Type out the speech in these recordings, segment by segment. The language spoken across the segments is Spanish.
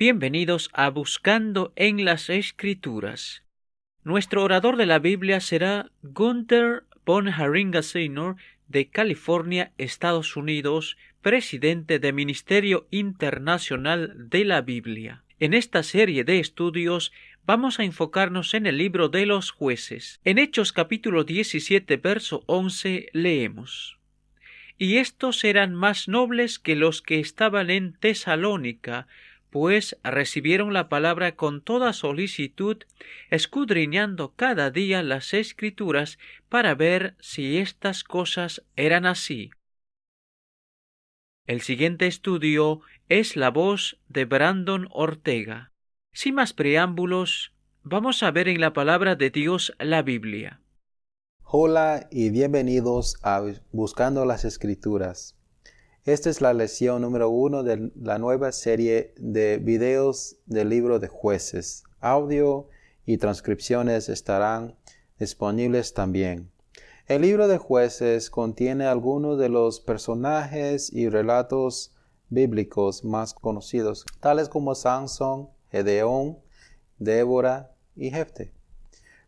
Bienvenidos a Buscando en las Escrituras. Nuestro orador de la Biblia será Gunther von Haringa Sr. de California, Estados Unidos, presidente del Ministerio Internacional de la Biblia. En esta serie de estudios vamos a enfocarnos en el libro de los Jueces. En Hechos capítulo 17, verso 11 leemos: Y estos eran más nobles que los que estaban en Tesalónica, pues recibieron la palabra con toda solicitud, escudriñando cada día las Escrituras para ver si estas cosas eran así. El siguiente estudio es la voz de Brandon Ortega. Sin más preámbulos, vamos a ver en la palabra de Dios la Biblia. Hola y bienvenidos a Buscando las Escrituras. Esta es la lección número 1 de la nueva serie de videos del libro de Jueces. Audio y transcripciones estarán disponibles también. El libro de Jueces contiene algunos de los personajes y relatos bíblicos más conocidos, tales como Sansón, Gedeón, Débora y Jefte.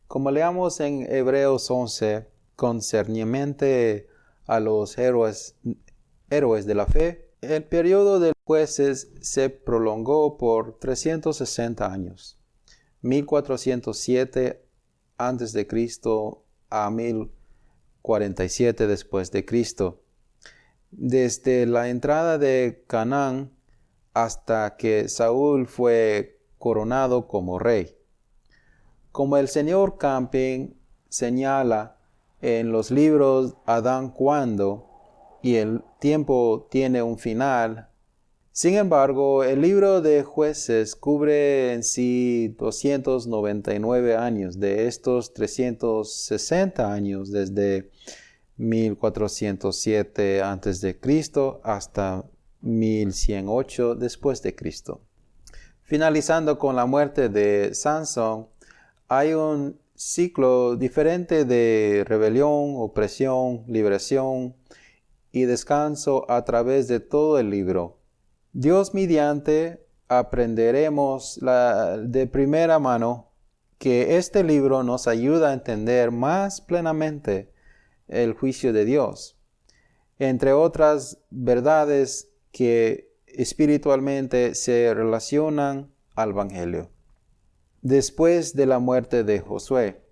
Como leamos en Hebreos 11, concerniente a los héroes de la fe, el periodo de jueces se prolongó por 360 años, 1407 a.C. a 1047 después de Cristo, desde la entrada de Canaán hasta que Saúl fue coronado como rey. Como el señor Camping señala en los libros Adán cuando y el tiempo tiene un final, sin embargo, el libro de Jueces cubre en sí 299 años de estos 360 años desde 1407 a.C. hasta 1108 después de Cristo. Finalizando con la muerte de Sansón, hay un ciclo diferente de rebelión, opresión, liberación y descanso a través de todo el libro. Dios mediante aprenderemos de primera mano que este libro nos ayuda a entender más plenamente el juicio de Dios, entre otras verdades que espiritualmente se relacionan al Evangelio. Después de la muerte de Josué,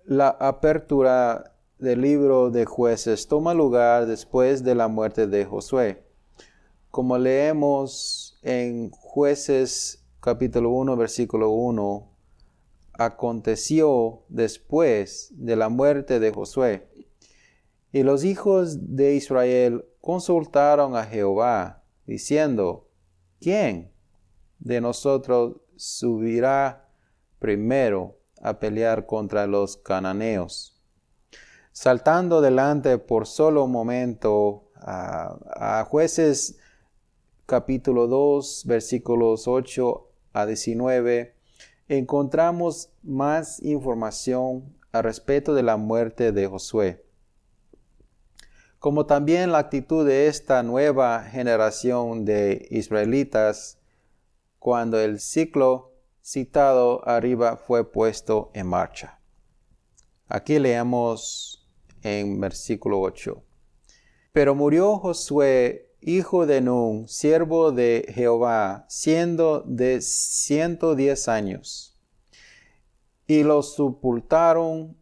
la apertura del libro de Jueces toma lugar después de la muerte de Josué. Como leemos en Jueces capítulo 1, versículo 1, aconteció después de la muerte de Josué. Y los hijos de Israel consultaron a Jehová, diciendo: ¿Quién de nosotros subirá primero a pelear contra los cananeos? Saltando adelante por solo un momento a Jueces capítulo 2, versículos 8 a 19, encontramos más información al respecto de la muerte de Josué, como también la actitud de esta nueva generación de israelitas cuando el ciclo citado arriba fue puesto en marcha. Aquí leemos en versículo 8. Pero murió Josué, hijo de Nun, siervo de Jehová, siendo de 110 años. Y lo sepultaron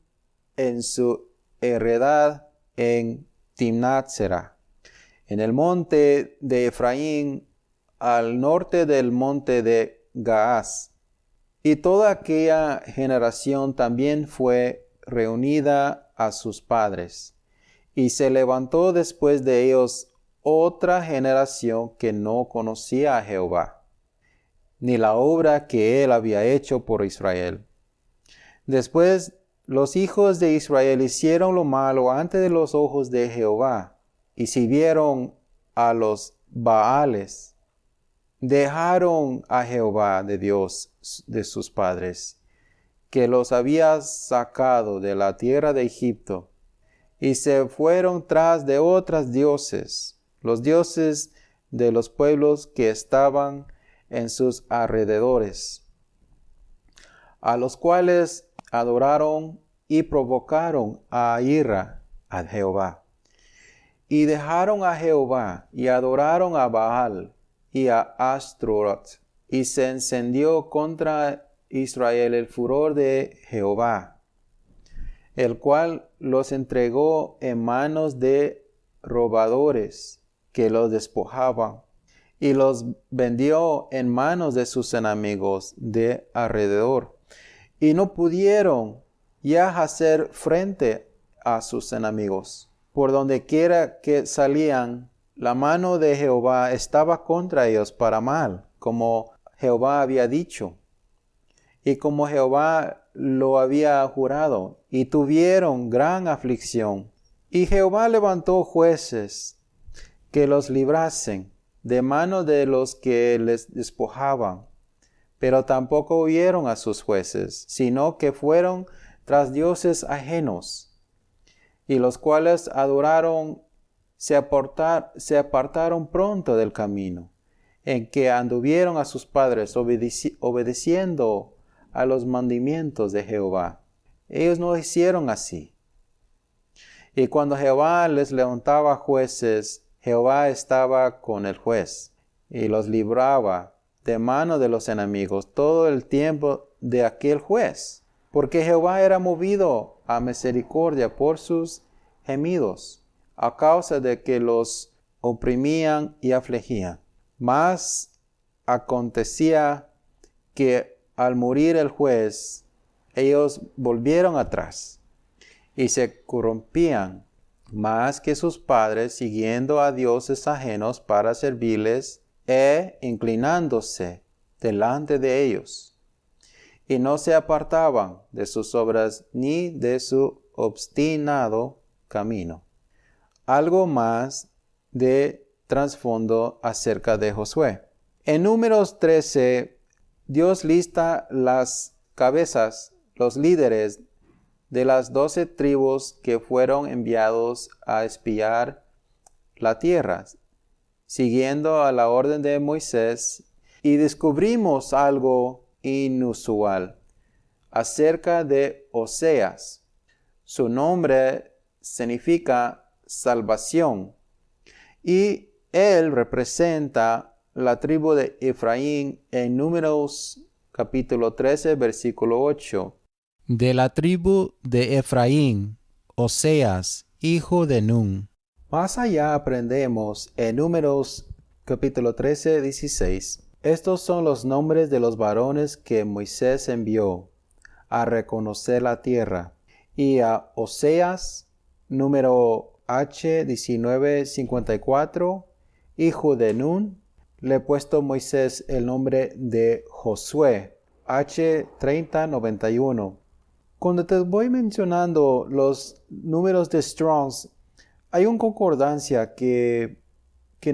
en su heredad en Timnat-Serah, en el monte de Efraín, al norte del monte de Gaás. Y toda aquella generación también fue reunida a sus padres. Y se levantó después de ellos otra generación que no conocía a Jehová, ni la obra que él había hecho por Israel. Después los hijos de Israel hicieron lo malo ante de los ojos de Jehová, y sirvieron a los Baales. Dejaron a Jehová de Dios de sus padres, que los había sacado de la tierra de Egipto, y se fueron tras de otros dioses, los dioses de los pueblos que estaban en sus alrededores, a los cuales adoraron y provocaron a ira a Jehová. Y dejaron a Jehová y adoraron a Baal y a Astaroth, y se encendió contra Israel el furor de Jehová, el cual los entregó en manos de robadores que los despojaban, y los vendió en manos de sus enemigos de alrededor, y no pudieron ya hacer frente a sus enemigos. Por donde quiera que salían, la mano de Jehová estaba contra ellos para mal, como Jehová había dicho, y como Jehová lo había jurado, y tuvieron gran aflicción. Y Jehová levantó jueces que los librasen de mano de los que les despojaban, pero tampoco oyeron a sus jueces, sino que fueron tras dioses ajenos, y los cuales adoraron se apartaron pronto del camino en que anduvieron a sus padres, obedeciendo a los mandamientos de Jehová. Ellos no hicieron así. Y cuando Jehová les levantaba jueces, Jehová estaba con el juez, y los libraba de mano de los enemigos todo el tiempo de aquel juez, porque Jehová era movido a misericordia por sus gemidos, a causa de que los oprimían y afligían. Mas acontecía que al morir el juez, ellos volvieron atrás y se corrompían más que sus padres, siguiendo a dioses ajenos para servirles e inclinándose delante de ellos. Y no se apartaban de sus obras ni de su obstinado camino. Algo más de trasfondo acerca de Josué. En Números 13, Dios lista las cabezas, los líderes de las 12 tribus que fueron enviados a espiar la tierra, siguiendo a la orden de Moisés, y descubrimos algo inusual acerca de Oseas. Su nombre significa salvación, y él representa la tribu de Efraín en Números capítulo 13, versículo 8. De la tribu de Efraín, Oseas, hijo de Nun. Más allá aprendemos en Números capítulo 13, 16. Estos son los nombres de los varones que Moisés envió a reconocer la tierra. Y a Oseas, número H1954, hijo de Nun, le he puesto Moisés el nombre de Josué, H3091. Cuando te voy mencionando los números de Strong's, hay una concordancia que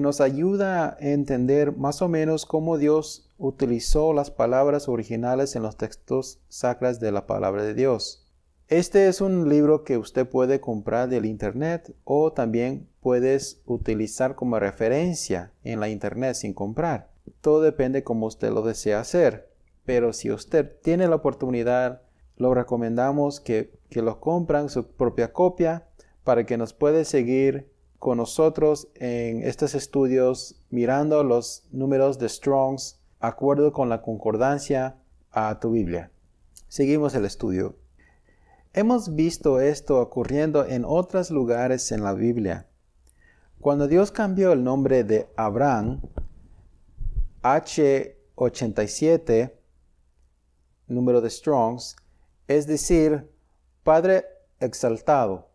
nos ayuda a entender más o menos cómo Dios utilizó las palabras originales en los textos sacros de la palabra de Dios. Este es un libro que usted puede comprar del internet, o también puedes utilizar como referencia en la internet sin comprar. Todo depende cómo usted lo desea hacer. Pero si usted tiene la oportunidad, lo recomendamos que lo compren su propia copia para que nos pueda seguir con nosotros en estos estudios mirando los números de Strong's de acuerdo con la concordancia a tu Biblia. Seguimos el estudio. Hemos visto esto ocurriendo en otros lugares en la Biblia. Cuando Dios cambió el nombre de Abraham, H87, número de Strong's, es decir, Padre exaltado,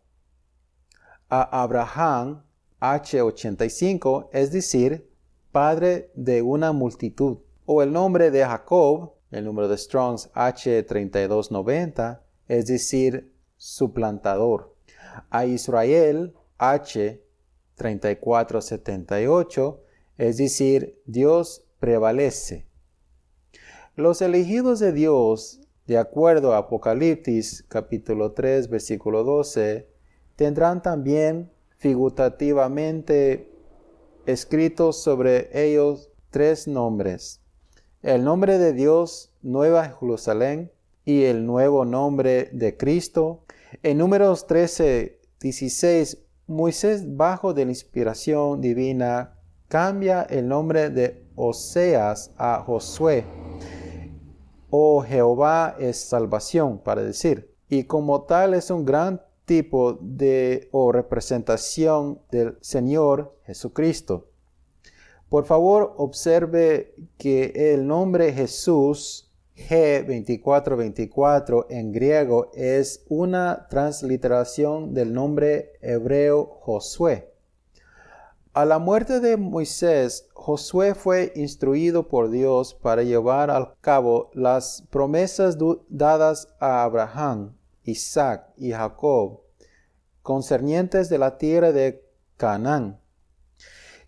a Abraham, H85, es decir, Padre de una multitud, o el nombre de Jacob, el número de Strong's H3290, es decir, suplantador. A Israel, H3478, es decir, Dios prevalece. Los elegidos de Dios, de acuerdo a Apocalipsis capítulo 3, versículo 12, tendrán también figurativamente escritos sobre ellos 3 nombres. el nombre de Dios, Nueva Jerusalén, y el nuevo nombre de Cristo. En Números 13:16, Moisés, bajo de la inspiración divina, cambia el nombre de Oseas a Josué, o Jehová es salvación, para decir. Y como tal es un gran tipo de o representación del Señor Jesucristo. Por favor, observe que el nombre Jesús, G2424 en griego, es una transliteración del nombre hebreo Josué. A la muerte de Moisés, Josué fue instruido por Dios para llevar a cabo las promesas dadas a Abraham, Isaac y Jacob, concernientes de la tierra de Canaán,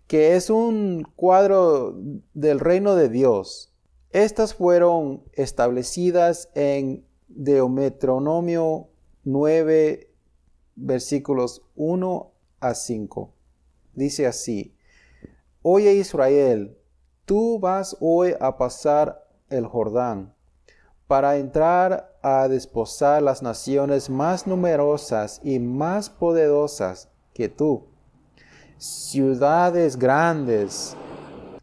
que es un cuadro del reino de Dios. Estas fueron establecidas en Deuteronomio 9, versículos 1 a 5. Dice así: Oye Israel, tú vas hoy a pasar el Jordán para entrar a desposar las naciones más numerosas y más poderosas que tú, ciudades grandes,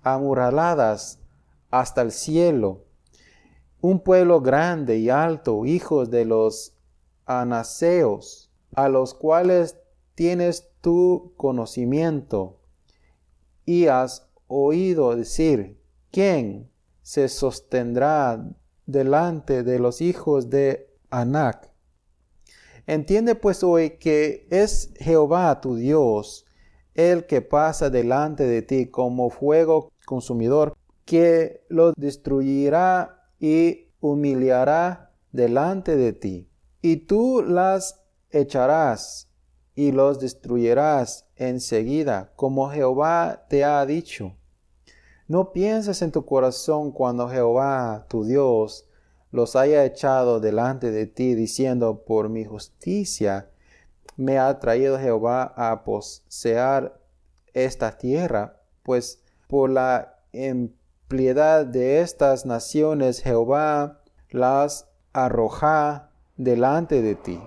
amuraladas hasta el cielo, un pueblo grande y alto, hijos de los anaseos, a los cuales tienes tu conocimiento, y has oído decir: ¿quién se sostendrá delante de los hijos de Anac? Entiende pues hoy que es Jehová tu Dios, el que pasa delante de ti como fuego consumidor, que los destruirá y humillará delante de ti. Y tú las echarás y los destruirás enseguida, como Jehová te ha dicho. No pienses en tu corazón cuando Jehová tu Dios los haya echado delante de ti, diciendo: por mi justicia me ha traído Jehová a poseer esta tierra, pues por la impiedad de estas naciones Jehová las arroja delante de ti.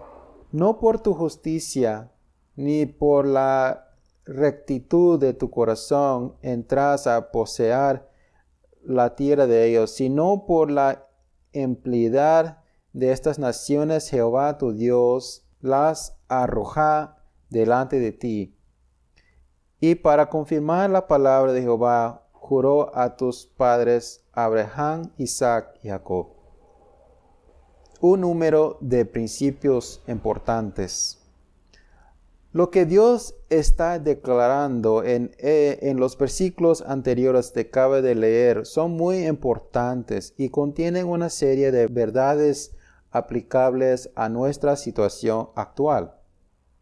No por tu justicia ni por la rectitud de tu corazón entras a poseer la tierra de ellos, sino por la impiedad de estas naciones Jehová tu Dios las arroja delante de ti. Y para confirmar la palabra de Jehová, juró a tus padres Abraham, Isaac y Jacob. Un número de principios importantes. Lo que Dios está declarando en los versículos anteriores que acabo de leer son muy importantes y contienen una serie de verdades aplicables a nuestra situación actual.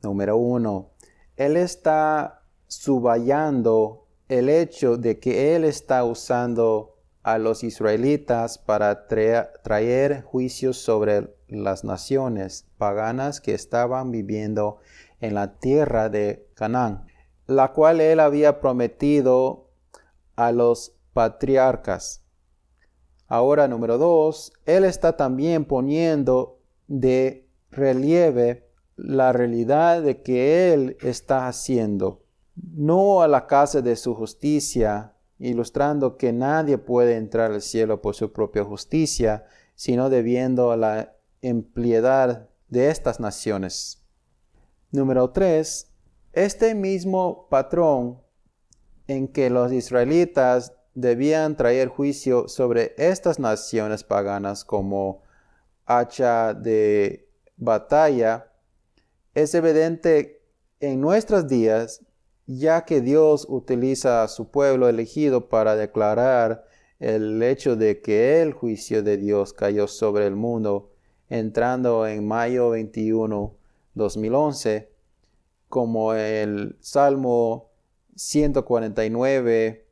Número 1. Él está subrayando el hecho de que Él está usando a los israelitas para traer juicios sobre las naciones paganas que estaban viviendo en la tierra de Canaán, la cual Él había prometido a los patriarcas. Ahora, número 2, Él está también poniendo de relieve la realidad de que Él está haciendo, no a la casa de su justicia, ilustrando que nadie puede entrar al cielo por su propia justicia, sino debiendo a la impiedad de estas naciones. Número 3, este mismo patrón en que los israelitas debían traer juicio sobre estas naciones paganas como hacha de batalla, es evidente en nuestros días, ya que Dios utiliza a su pueblo elegido para declarar el hecho de que el juicio de Dios cayó sobre el mundo, entrando en mayo 21, 2011, como el Salmo 149,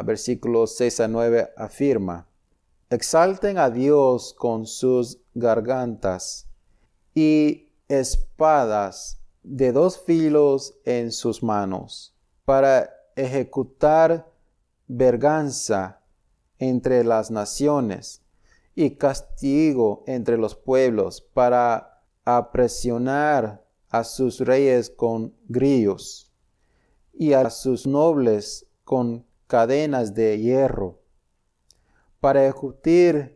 versículos 6 a 9 afirma: exalten a Dios con sus gargantas y espadas de 2 filos en sus manos, para ejecutar venganza entre las naciones y castigo entre los pueblos para apresionar a sus reyes con grillos y a sus nobles con cadenas de hierro, para ejecutar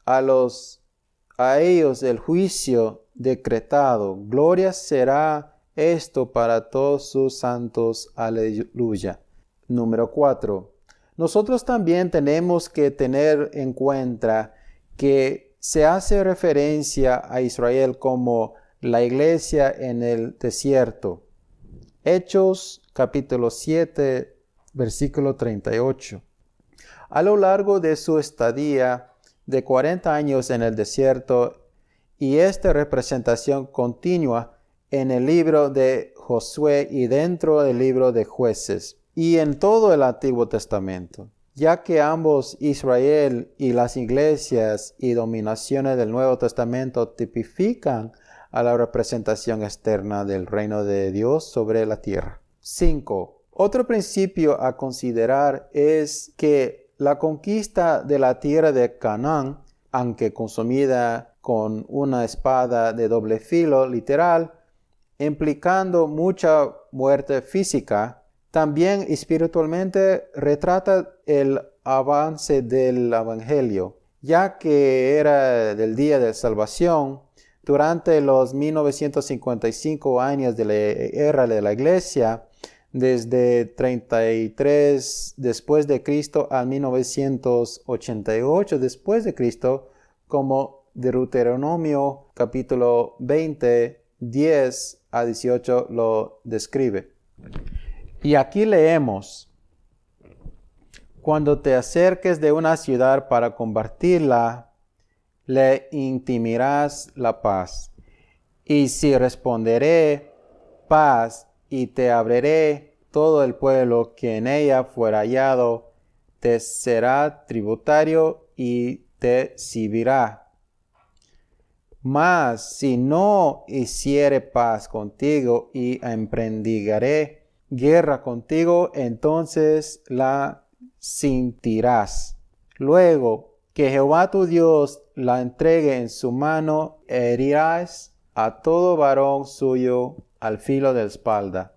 a ellos el juicio decretado. Gloria será esto para todos sus santos. Aleluya. Número 4. Nosotros también tenemos que tener en cuenta que se hace referencia a Israel como la iglesia en el desierto. Hechos capítulo 7, versículo 38. A lo largo de su estadía de 40 años en el desierto, y esta representación continua en el libro de Josué y dentro del libro de Jueces, y en todo el Antiguo Testamento, ya que ambos, Israel y las iglesias y dominaciones del Nuevo Testamento, tipifican a la representación externa del reino de Dios sobre la tierra. 5. Otro principio a considerar es que la conquista de la tierra de Canaán, aunque consumida con una espada de doble filo literal, implicando mucha muerte física, también espiritualmente retrata el avance del Evangelio, ya que era del día de salvación. Durante los 1955 años de la era de la Iglesia, desde 33 después de Cristo a 1988 después de Cristo, como Deuteronomio capítulo 20, 10 a 18 lo describe. Y aquí leemos: cuando te acerques de una ciudad para combatirla, le intimirás la paz. Y si responderé paz y te abriré, todo el pueblo que en ella fuera hallado te será tributario y te servirá. Mas si no hiciere paz contigo y emprendigaré guerra contigo, entonces la sentirás. Luego que Jehová tu Dios la entregue en su mano, herirás a todo varón suyo al filo de la espalda.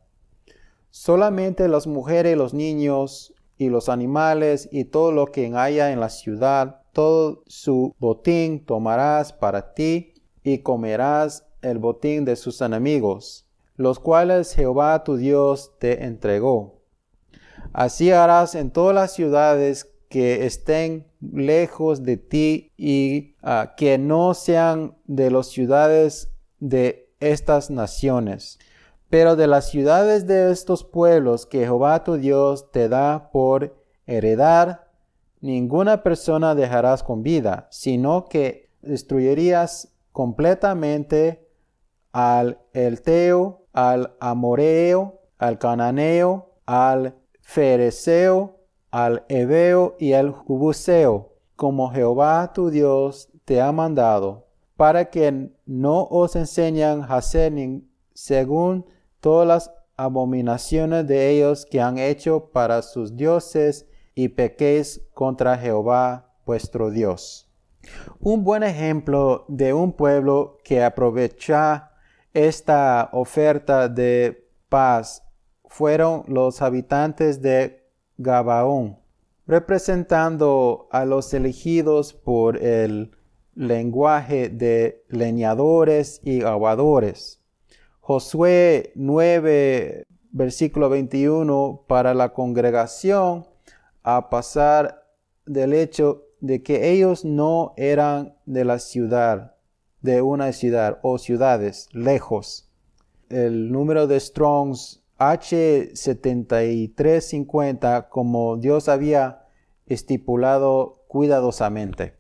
Solamente las mujeres, los niños y los animales y todo lo que haya en la ciudad, todo su botín tomarás para ti y comerás el botín de sus enemigos, los cuales Jehová tu Dios te entregó. Así harás en todas las ciudades que estén lejos de ti y que no sean de las ciudades de estas naciones, pero de las ciudades de estos pueblos que Jehová tu Dios te da por heredad, ninguna persona dejarás con vida, sino que destruirías completamente al Elteo, al Amoreo, al Cananeo, al Fereceo, al Heveo y al Jebuseo, como Jehová tu Dios te ha mandado, para que no os enseñen a hacer según todas las abominaciones de ellos que han hecho para sus dioses, y pequéis contra Jehová vuestro Dios. Un buen ejemplo de un pueblo que aprovecha esta oferta de paz fueron los habitantes de Gabaón, representando a los elegidos por el lenguaje de leñadores y aguadores. Josué 9, versículo 21, para la congregación, a pasar del hecho de que ellos no eran de la ciudad, de una ciudad o ciudades lejos. El número de Strongs H7350, como Dios había estipulado cuidadosamente.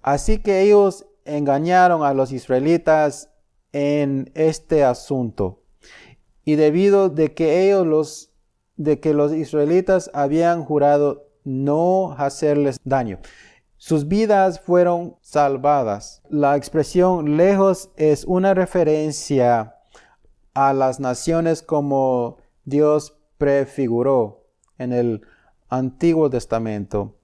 Así que ellos engañaron a los israelitas en este asunto, y debido de que los israelitas habían jurado no hacerles daño, sus vidas fueron salvadas. La expresión lejos es una referencia a las naciones como Dios prefiguró en el Antiguo Testamento.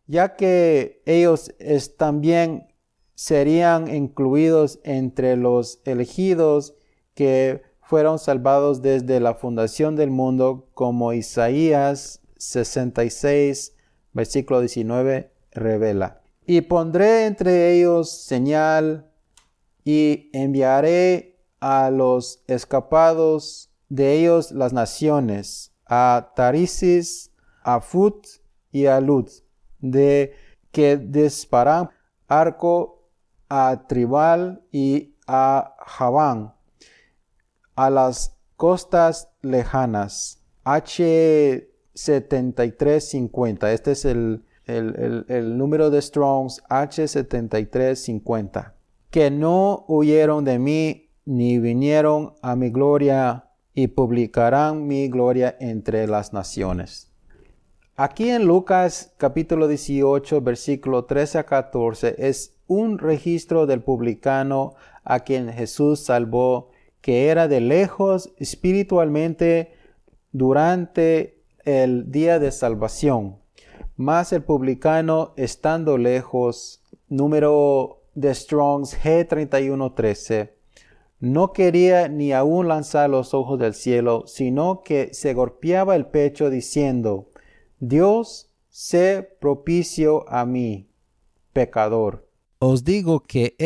ya que ellos también serían incluidos entre los elegidos que fueron salvados desde la fundación del mundo, como Isaías 66, versículo 19, revela. Y pondré entre ellos señal y enviaré a los escapados de ellos las naciones, a Tarisis, a Fut y a Lud, de que disparan arco a Tribal y a Javán, a las costas lejanas. H7350. Este es el número de Strongs, H7350. Que no huyeron de mí, ni vinieron a mi gloria, y publicarán mi gloria entre las naciones. Aquí en Lucas capítulo 18, versículo 13 a 14, es un registro del publicano a quien Jesús salvó, que era de lejos espiritualmente durante el día de salvación. Mas el publicano, estando lejos, número de Strongs G3113, no quería ni aún lanzar los ojos del cielo, sino que se golpeaba el pecho diciendo: Dios, sé propicio a mí, pecador. Os digo que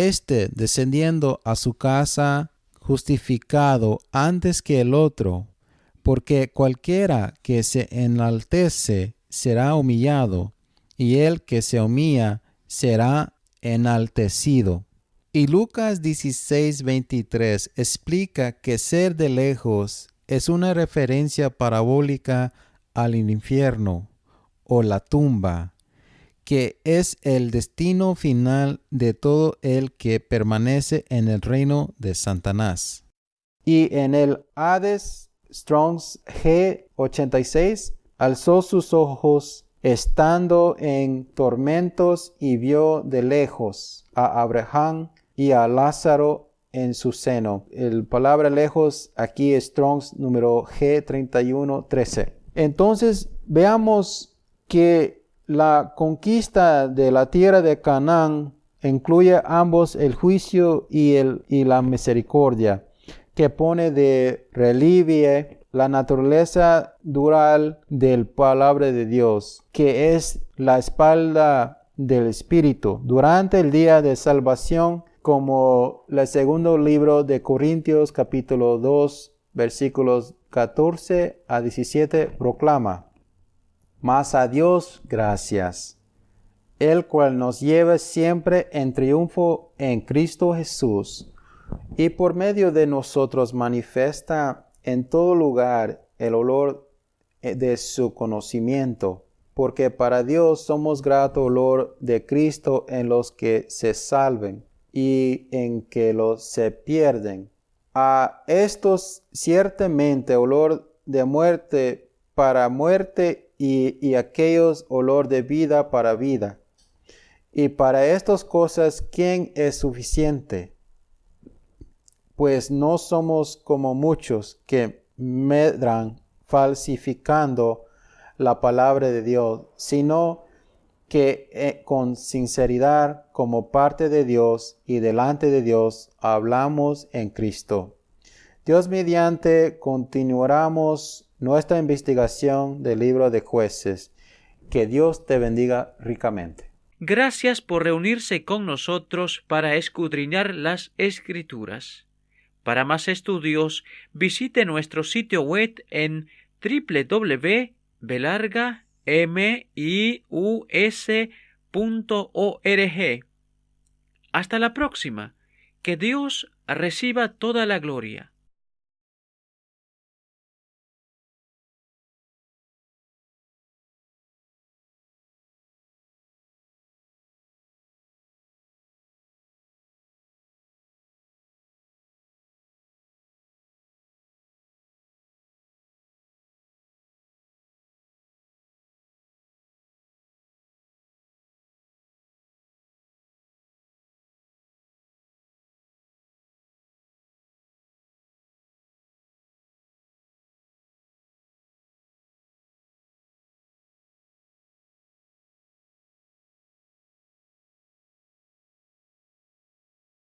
descendiendo a su casa, justificado antes que el otro, porque cualquiera que se enaltece será humillado, y el que se humilla será enaltecido. Y Lucas 16:23 explica que ser de lejos es una referencia parabólica al infierno o la tumba, que es el destino final de todo el que permanece en el reino de Satanás. Y en el Hades, Strongs G86, alzó sus ojos estando en tormentos y vio de lejos a Abraham y a Lázaro en su seno. El palabra lejos aquí es Strongs número G3113. Entonces veamos que la conquista de la tierra de Canaán incluye ambos el juicio y la misericordia, que pone de relieve la naturaleza dural del palabra de Dios, que es la espalda del Espíritu. Durante el día de salvación, como el segundo libro de Corintios capítulo 2, versículos 14 a 17 proclama: Mas a Dios gracias, el cual nos lleva siempre en triunfo en Cristo Jesús, y por medio de nosotros manifiesta en todo lugar el olor de su conocimiento, porque para Dios somos grato olor de Cristo en los que se salven y en que los se pierden. A estos ciertamente olor de muerte para muerte, y aquellos olor de vida para vida. Y para estas cosas, ¿quién es suficiente? Pues no somos como muchos que medran falsificando la palabra de Dios, sino que con sinceridad, como parte de Dios y delante de Dios, hablamos en Cristo. Dios mediante continuaremos nuestra investigación del libro de Jueces. Que Dios te bendiga ricamente. Gracias por reunirse con nosotros para escudriñar las Escrituras. Para más estudios, visite nuestro sitio web en www.mius.org. Hasta la próxima. Que Dios reciba toda la gloria.